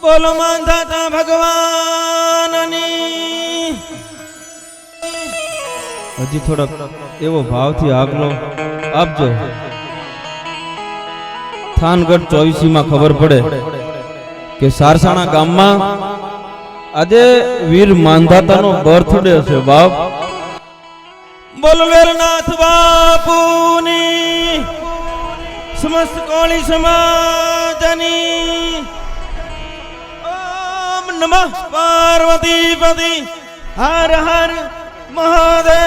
બોલો માંધાતા ભગવાનની હજી થોડોક એવો ભાવથી આગલો આપજો. થાનગઢ 24 માં ખબર પડે કે સારસાણા ગામમાં આજે વીર માંધાતાનો બર્થડે છે બાપ. બોલ વેરનાથ બાપુની સમસ્ત કોળી સમાજની ઓમ નમઃ પાર્વતી પતિ હર હર મહાદેવ.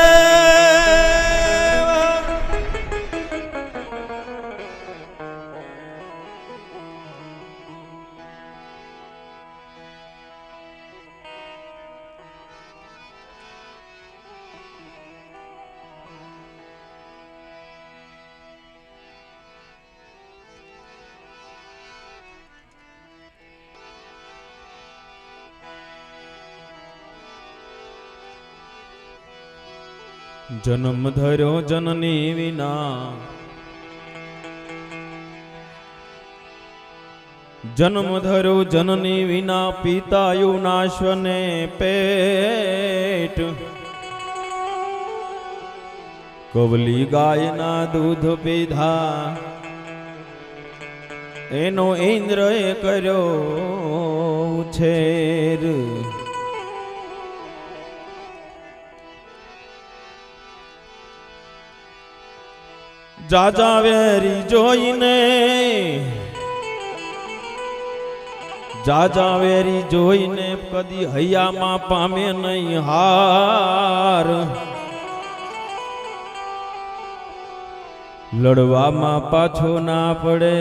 જન્મ ધર્યો જનની વિના, જન્મ ધર્યો જનની વિના, પિતાયું નાશ્વને પેટ. કવલી ગાયના દૂધ પીધા, એનો ઇન્દ્રએ કર્યો ઉછેર. જાજા વેરી જોઈને, જાજા વેરી જોઈને કદી હૈયામાં પામે નહીં હાર. લડવામાં પાછો ના પડે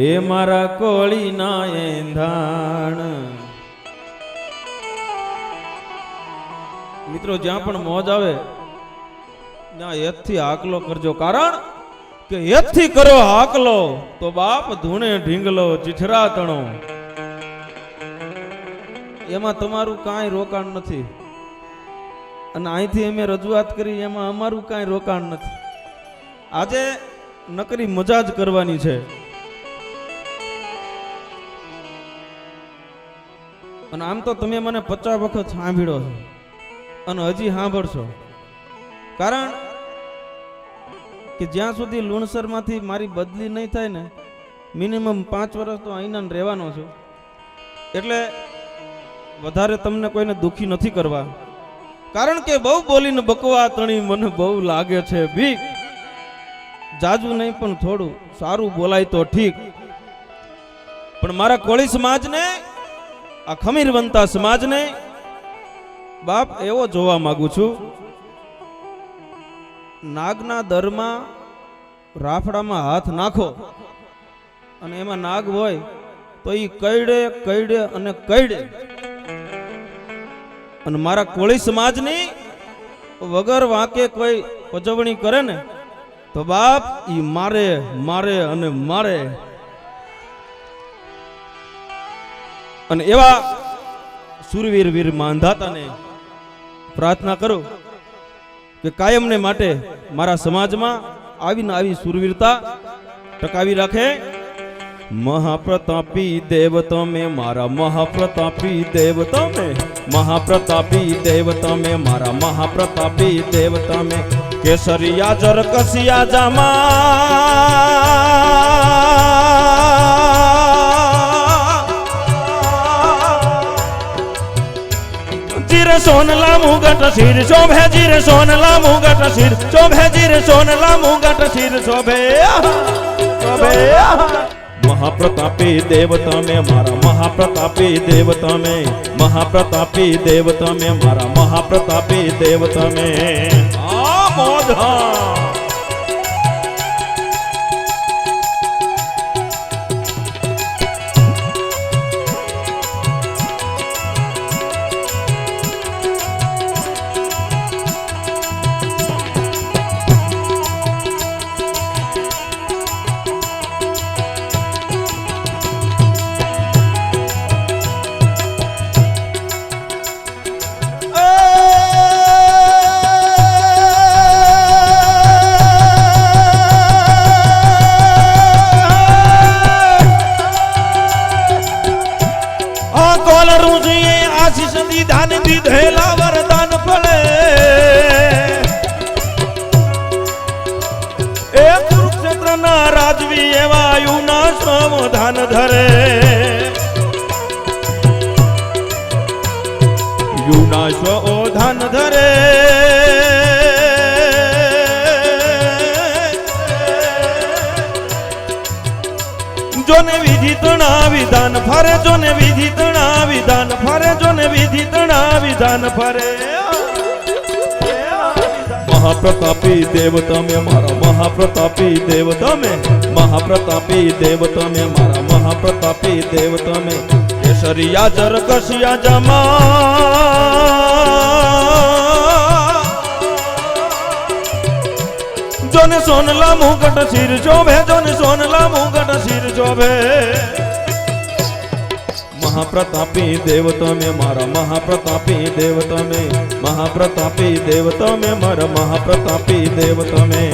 એ મારા કોળીના એંધાણ. મિત્રો જ્યાં પણ મોજ આવે ત્યાં એથી હાકલો કરજો, કારણ કે એથી કરો હાકલો તો બાપ ધૂણે ઢીંગલો ચીઠરા તણો. એમાં તમારું કાંઈ રોકાણ નથી, અને અહીંથી અમે રજૂઆત કરી એમાં અમારું કાંઈ રોકાણ નથી. આજે નકરી મજા જ કરવાની છે. અને આમ તો તમે મને 50 વખત સાંભળ્યો છો અને હજી સાંભળશો, કારણ કે જ્યાં સુધી લુણસર માંથી મારી બદલી નહીં થાય ને, મિનિમમ 5 વર્ષ તો અહીંના રહેવાનો છું. એટલે વધારે તમને કોઈને દુખી નથી કરવા, કારણ કે બહુ બોલીને બકવા તણી મને બહુ લાગે છે બીક. જાજુ નહીં પણ થોડું સારું બોલાય તો ઠીક. પણ મારા કોળી સમાજને, આ ખમીરવંતા સમાજને બાપ એવો જોવા માંગુ છું. નાગના દરમાં રાફડામાં હાથ નાખો અને એમાં નાગ હોય તો ઈ કઈડે કઈડે અને કઈડે. અને મારા કોળી સમાજની વગર વાંકે કોઈ પજવણી કરે ને તો બાપ ઈ મારે મારે અને મારે. અને એવા સુરવીર વીર માંધાતાને પ્રાર્થના કરું કે કાયમને માટે મારા સમાજમાં આવીને આવી સુરવીરતા ટકાવી રાખે. મહાપ્રતાપી દેવ તમે, મારા મહાપ્રતાપી દેવ તમે, મહાપ્રતાપી દેવ તમે, મારા મહાપ્રતાપી દેવ તમે. કેસરિયા જર કસિયા જામા, જીરે સોનલા મુગટ શિર શોભે, જીરે સોનલા મુગટ શિર શોભે, જીરે સોનલા મુગટ શિર શોભે શોભે. મહાપ્રતાપી દેવ તમે, મારા મહાપ્રતાપી દેવ તમે, મહાપ્રતાપી દેવ તમે, મારા મહાપ્રતાપી દેવ તમે. આ મોઢા આશીષ દીધાન દીધેલા વરદાન ફળે એ કુરુક્ષેત્રના રાજવી એવા યુના સમાધાન ધરે યુના સ્વધાન ધરે જોને વિધિ તણા વિધાન ફરે જોને વિધિ તણા વિધાન ફરે જોને વિધિ તણા વિધાન ફરે મહાપ્રતાપી દેવ તમે મારા મહાપ્રતાપી દેવ તમે મહાપ્રતાપી દેવ તમે મારા મહાપ્રતાપી દેવ તમે કેસરિયા જર કસિયા જમા જોને સોનલા મુગટ શિર શોભે જોને સોનલા મુગટ શિર શોભે મહાપ્રતાપી દેવ તમે મારા મહાપ્રતાપી દેવ તમે મહાપ્રતાપી દેવ તમે મારા મહાપ્રતાપી દેવ તમે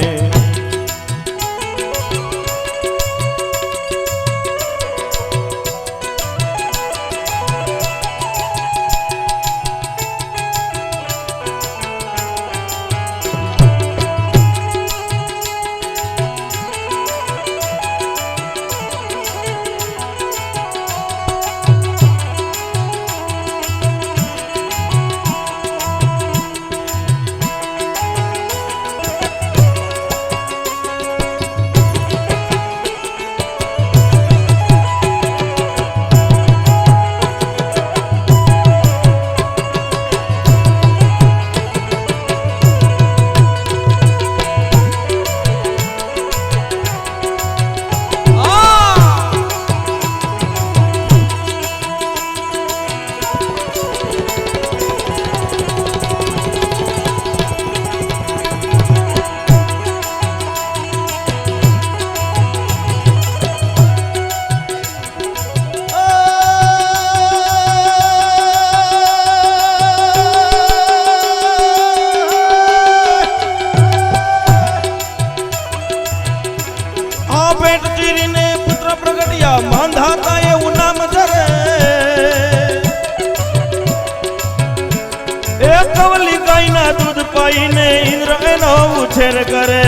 ઉછેર કરે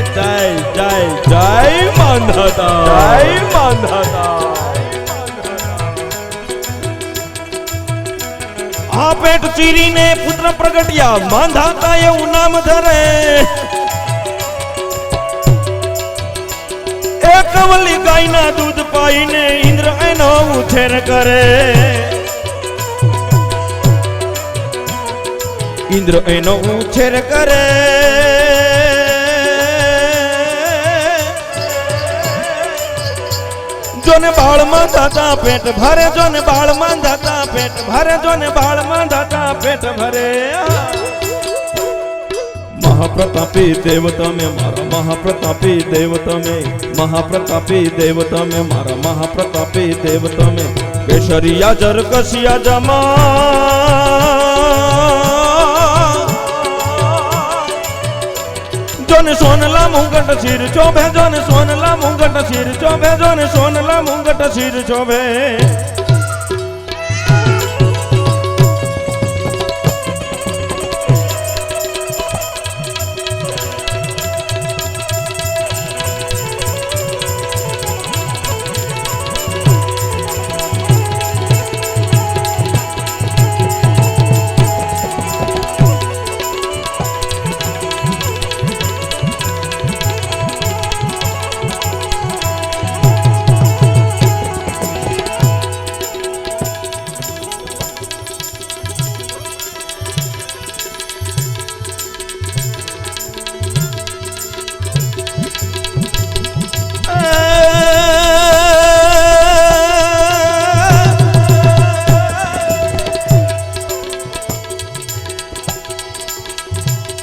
જય જય જય માંધાતા જય માંધાતા આ પેટ ચીરીને પુત્ર પ્રગટ્યા માંધાતા એવું નામ ધરે એ કવલી ગાયના દૂધ પાઈને ઇન્દ્ર એનો ઉછેર કરે ઇન્દ્ર એનો ઉછેર કરે જોને બાળમાં દાતા પેટ ભરે જોને બાળમાં દાતા પેટ ભરે જોને બાળમાં દાતા પેટ ભરે મહાપ્રતાપી દેવ તમે મારા મહાપ્રતાપી દેવ તમે મહાપ્રતાપી દેવ તમે મારા મહાપ્રતાપી દેવ તમે કેસરિયા જર કસિયા જમા જોને સોનલા મુગટ શિર શોભે જોને સોનલા મુગટ શિર શોભે જોને સોનલા મુગટ શિર શોભે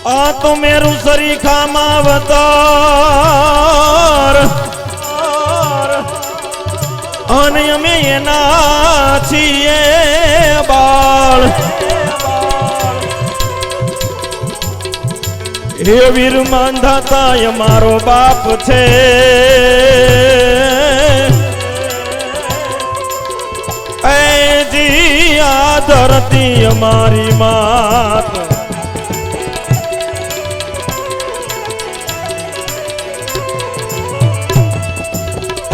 आ तो मेरू सरीखा मावतार અને અમે એના છીએ બાળ હે વીર માંધાતા મારો બાપ છે એ જી આ ધરતી અમારી માત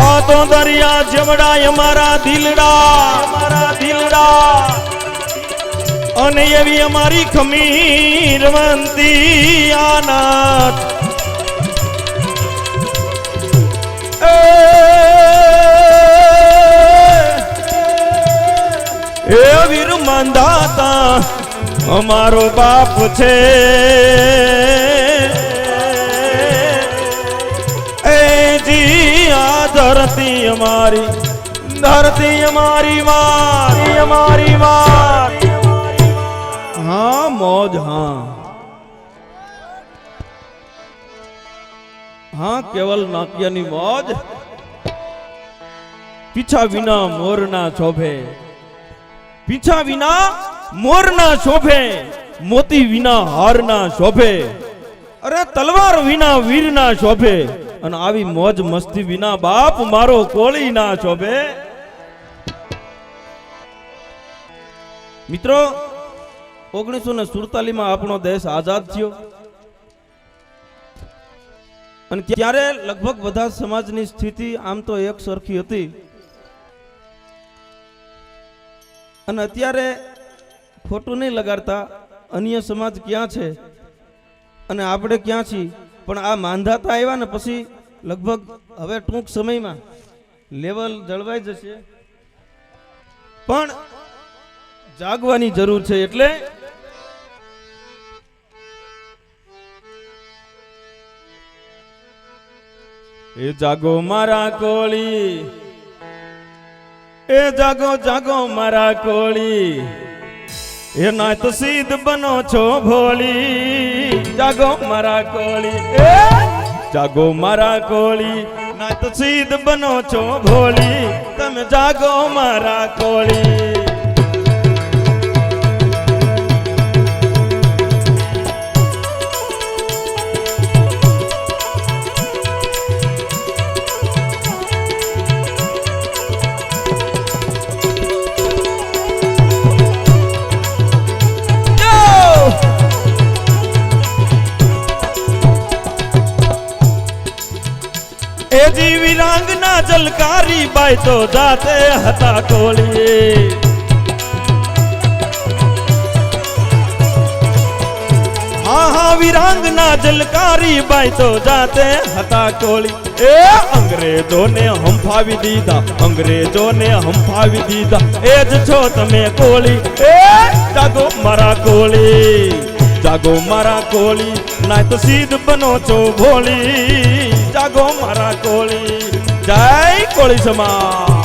આ તો દરિયા જેવડા અમારા દિલડા અને એવી અમારી ખમીરવંતી આનાથ એ વીર માંધાતા અમારો બાપ છે એ જી આ ધરતી અમારી માત હા મોજ હા કેવલ નાટ્યની મોજ પીછા વિના મોરના શોભે પીછા વિના મોરના શોભે મોતી વિના હારના શોભે અરે તલવાર વિના વીરના શોભે અને આવી મોજ મસ્તી વિના બાપ મારો કોળી ના શોભે મિત્રો 1947 માં આપણો દેશ આઝાદ થયો અને ત્યારે લગભગ બધા સમાજની સ્થિતિ આમ તો એક સરખી હતી અને અત્યારે ખોટું નહીં લગાડતા અન્ય સમાજ ક્યાં છે અને આપણે ક્યાં છીએ પણ આ માંધાતા આવ્યા ને પછી લગભગ હવે ટૂંક સમયમાં લેવલ જળવાઈ જશે પણ જાગવાની જરૂર છે એટલે એ જાગો મારા કોળી એ જાગો જાગો મારા કોળી એ નાત સીધ બનો છો ભોળી જાગો મારા કોળી એ જાગો મારા કોળી નાત સીધ બનો છો ભોળી તમે જાગો મારા કોળી એ જી વિરાંગના જલકારી બાઈ તો જાતે હતા કોળી હા હા વિરાંગના જલકારી બાઈ તો જાતે હતા કોળી એ અંગ્રેજોને હંફાવી દીધા એ જ છો તમે કોળી એ જાગો મારા કોળી જાગો મારા કોળી ના તો સીધ બનો છો ભોળી જાગો મારા કોળી જય કોળી સમાજ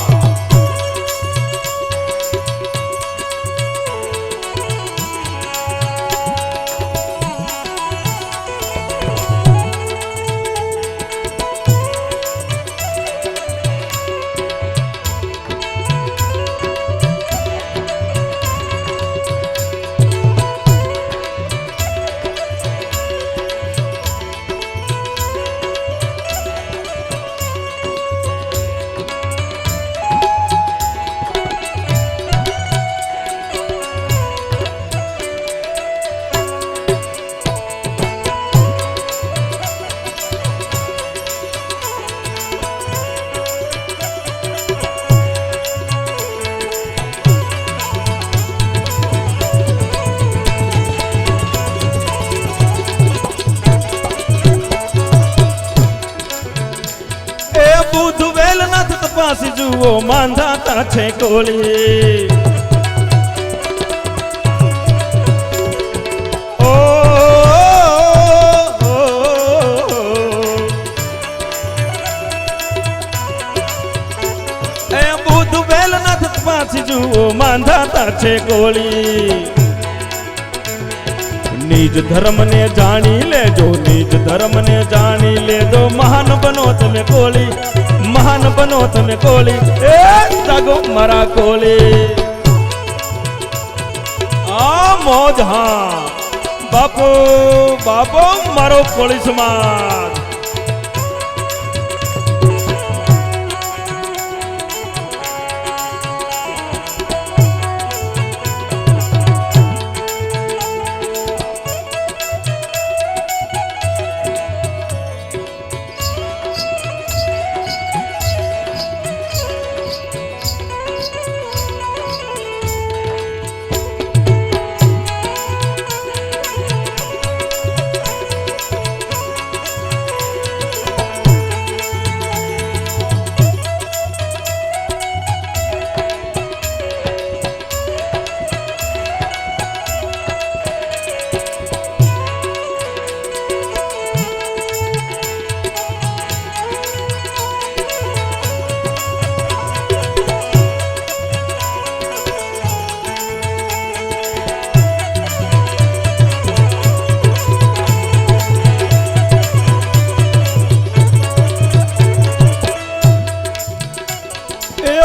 પાસી જુઓ માંધાતા છે કોળી ઓ એ બુધ વેલનાથ પાસી જુઓ માંધાતા છે કોળી નિજ ધર્મ ને જાણી લેજો મહાન બનો તમે કોળી મહાન બનો તમે કોળી એ જાગો મારા કોળી આ મોજ હા બાપો બાપો મારો કોળી સમાજ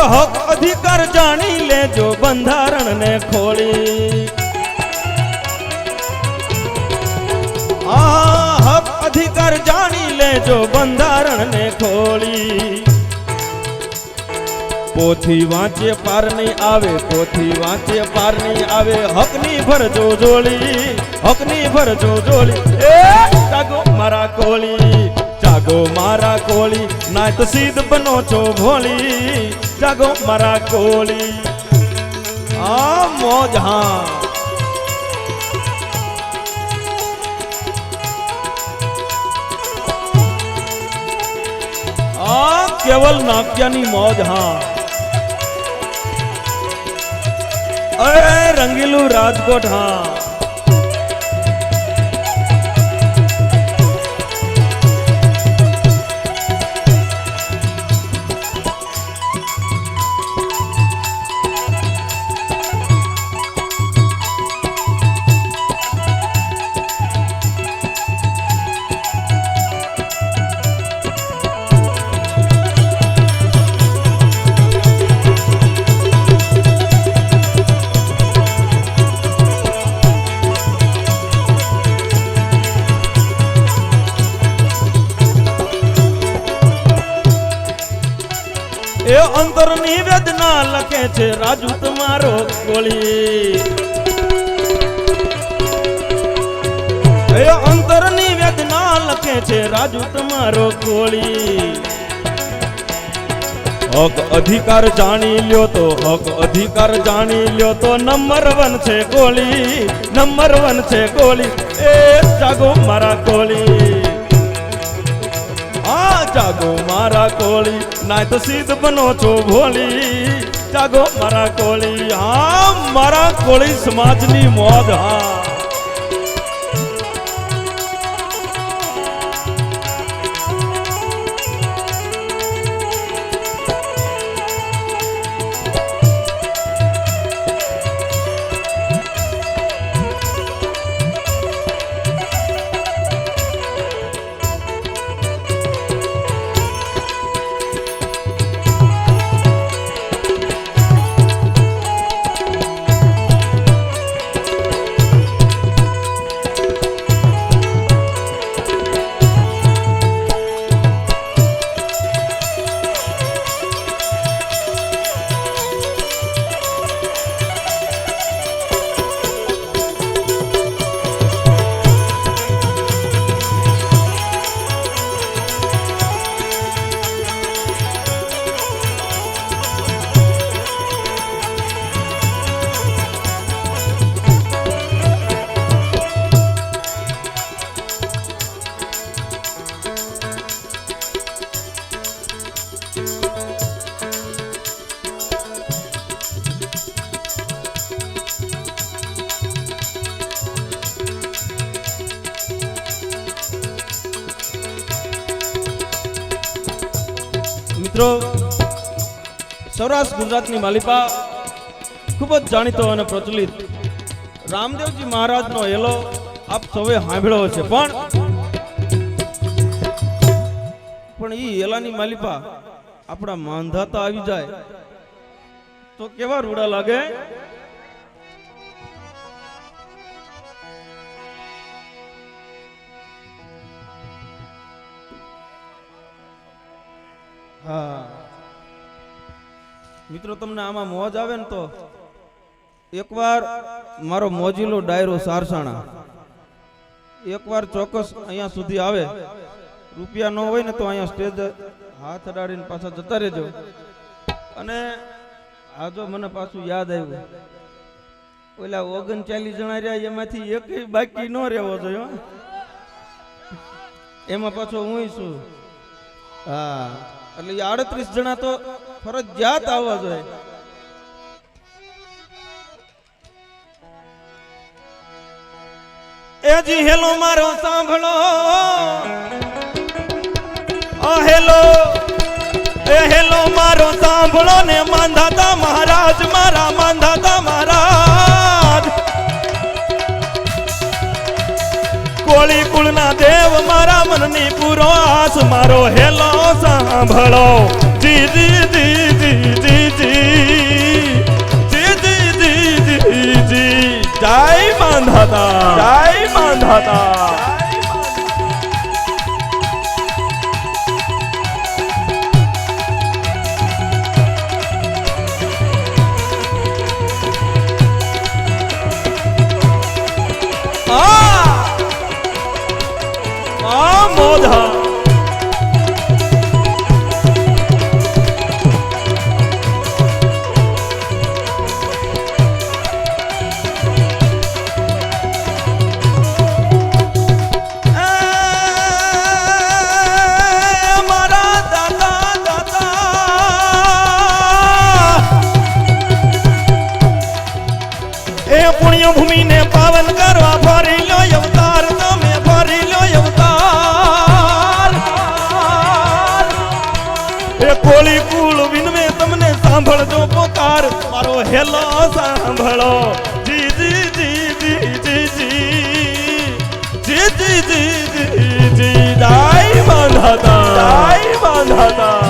હક અધિકાર જાણી લેજો બંધારણ ને ખોલી હક અધિકાર જાણી લેજો બંધારણ ને ખોલી પોથી વાંચે પાર નહીં આવે પોથી વાંચે પાર નહીં આવે હકની ભરજો જોલી હકની ભરજો જોલી એ જાગો મારા કોળી જાગો મારા કોળી નાય તો સીધ બનો છો ભોળી જાગો મારા કોળી આ મોજ હા આ કેવલ નાક્યાની મોજ હા અરે રંગીલું રાજકોટ હા એ અંતરની વેદના લખે છે રાજુ તમારો કોળી એ અંતરની વેદના લખે છે રાજુ તમારો કોળી હક અધિકાર જાણી લ્યો તો હક અધિકાર જાણી લ્યો તો નંબર 1 છે કોળી નંબર 1 છે કોળી એ જાગો મારા કોળી જાગો મારા કોળી નાય તો સીધ બનો છો ભોળી જાગો મારા કોળી હા મારા કોળી સમાજની મોજ હા મિત્રો સૌરાષ્ટ્ર ગુજરાતની માલિપા ખૂબ જ જાણીતો અને પ્રચલિત રામદેવજી મહારાજનો હેલો આપ સૌએ સાંભળ્યો છે પણ ઈ હેલાની માલિપા આપણા માંધાતા આવી જાય તો કેવા રૂડા લાગે હા મિત્રો તમને આમાં મોજ આવે ને તો એકવાર મારો મોજીલો ડાયરો સારસાણા એકવાર ચોક્કસ અહીંયા સુધી આવે રૂપિયા ન હોય ને તો અહીંયા સ્ટેજ હાથ અડાડીને પાછા જતા રહેજો અને આ જો મને પાછું યાદ આવ્યું ઓલા 39 જણા રહ્યા એમાંથી એક બાકી ન રહેવો જોઈએ એમાં પાછો હું છું હા એટલે 38 જણા તો ફરજિયાત આવવા જોઈએ એજી હેલો મારો સાંભળો આ હેલો એ હેલો મારો સાંભળો ને માંધાતા મહારાજ મારા માંધાતા મહારાજ કોળી કુળના દેવ મારા મનની પૂરો આસ મારો હેલો સાંભળો જી જી જી જી જી માંધાતા. મોઢા પુણ્ય ભૂમિ ને પાવન કરવા ફરી લો અવતાર, તમે ફરી લો અવતાર. એ કોળી કુળ વિનમે તમને સાંભળજો પોકાર, મારો હેલો સાંભળો. જી જી જી જી જી જી જી જી જી જી દાઈ બાંધાતા, દાઈ બાંધાતા.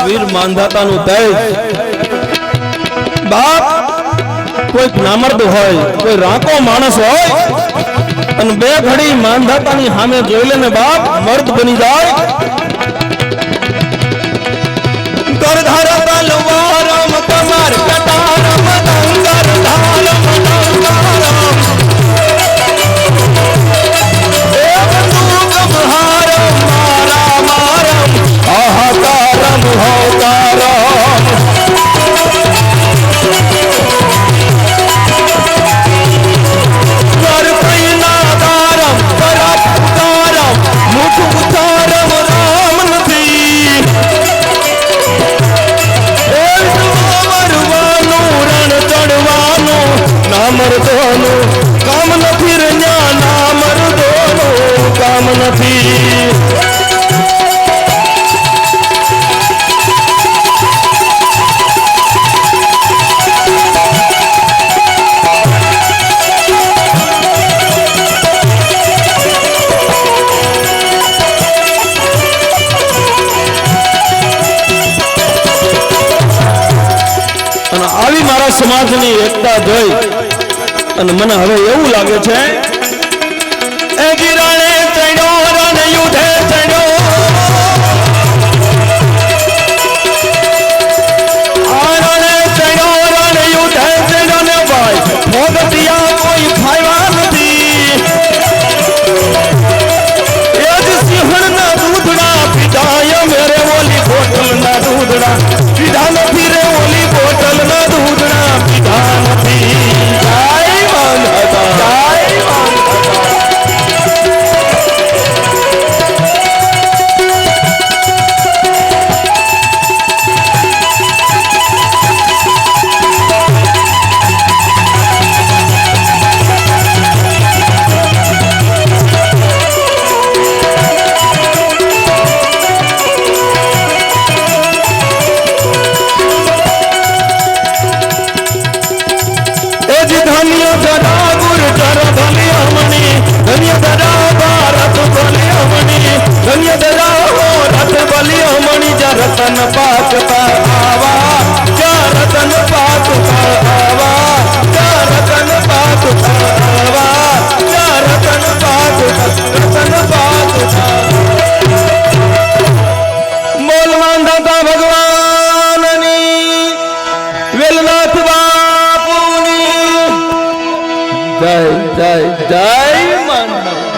વીર માંધાતાનું તેજ બાપ કોઈ નામર્દ હોય કોઈ રાકો માણસ હોય અને બે ઘડી માંધાતાની સામે જોઈ લે ને બાપ મર્દ બની જાય કરધાર તલવારમ કમર કટારમ દંગર ધારમ દંગરમ એ બંદૂક હારમ મારા મારમ આહાકારમ હોકારમ કર કૈના દારમ કરપ ઉતારમ મુખ ઉતારમ રામ નથી નામર્દોનું કામ નથી રન્યા નામર્દોનું કામ નથી અને આવી મારા સમાજની એકતા જોઈ અને મને હવે એવું લાગે છે એ ગિરાણે ચડ્યો રણ યુધે ચડ્યો આરણે ચડ્યો રણ યુધે ચડ્યો ને ભાઈ ભોગતિયા કોઈ ફાયવા નથી એ જ સિંહણના દૂધડા પીધાય મેરે ઓલી બોટલના દૂધડા પીધા નથી રે ઓલી બોટલના દૂધડા પીધા નથી રતન પાકતા આવા ક્યાં રતન પાકતા આવા ક્યાં રતન પાકતા આવા ક્યાં રતન પાકતા બોલ માંધાતા ભગવાનની વેલનાથ બાપુની જય જય જય માંધાતા